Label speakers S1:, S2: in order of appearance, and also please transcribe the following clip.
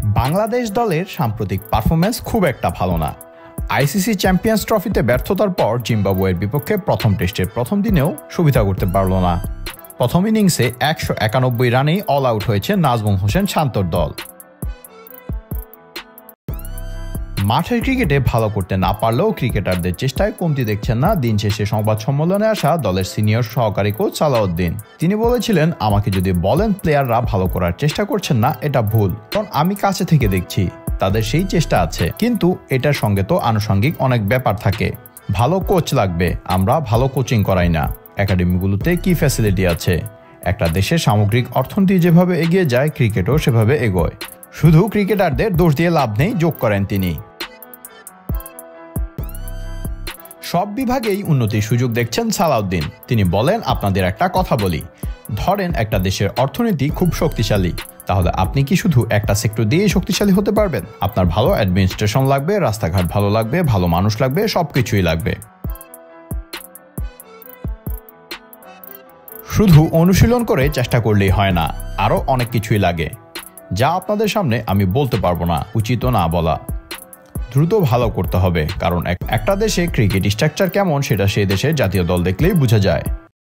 S1: বাংলাদেশ দলের সাম্প্রতিক পারফরম্যান্স খুব একটা ভালো না। আইসিসি চ্যাম্পিয়ন্স ট্রফিতে ব্যর্থতার পর জিম্বাবুয়ের বিপক্ষে প্রথম টেস্টের প্রথম দিনেও সুবিধা করতে পারল না। প্রথম ইনিংসে ১৯১ রানেই অল আউট হয়েছে নাজমুল হোসেন শান্তর দল। মাঠের ক্রিকেটে ভালো করতে না পারলেও ক্রিকেটারদের চেষ্টায় কমতি দেখছেন না দিন শেষে সংবাদ সম্মেলনে আসা দলের সিনিয়র সহকারী কোচ সালাউদ্দিন। তিনি বলেছিলেন, আমাকে যদি বলেন প্লেয়াররা ভালো করার চেষ্টা করছেন না, এটা ভুল, কারণ আমি কাছে থেকে দেখছি তাদের সেই চেষ্টা আছে, কিন্তু এটার সঙ্গে তো আনুষঙ্গিক অনেক ব্যাপার থাকে। ভালো কোচ লাগবে, আমরা ভালো কোচিং করাই না। একাডেমিগুলোতে কি ফ্যাসিলিটি আছে? একটা দেশের সামগ্রিক অর্থনীতি যেভাবে এগিয়ে যায়, ক্রিকেটও সেভাবে এগোয়। শুধু ক্রিকেটারদের দোষ দিয়ে লাভ নেই, যোগ করেন তিনি। সব বিভাগেই উন্নতির সুযোগ দেখছেন সালাউদ্দিন। তিনি বলেন, আপনাদের একটা কথা বলি, ধরেন একটা দেশের অর্থনীতি খুব শক্তিশালী, তাহলে আপনি কি শুধু একটা সেক্টর দিয়েই শক্তিশালী হতে পারবেন? আপনার ভালো অ্যাডমিনিস্ট্রেশন লাগবে, রাস্তাঘাট ভালো লাগবে, ভালো মানুষ লাগবে, সবকিছুই লাগবে। শুধু অনুশীলন করে চেষ্টা করলেই হয় না, আরও অনেক কিছুই লাগে, যা আপনাদের সামনে আমি বলতে পারবো না, উচিত না বলা। দ্রুত ভালো করতে হবে, কারণ একটা দেশে ক্রিকেট স্ট্রাকচার কেমন সেটা সেই দেশের জাতীয় দল দেখলেই বোঝা যায়।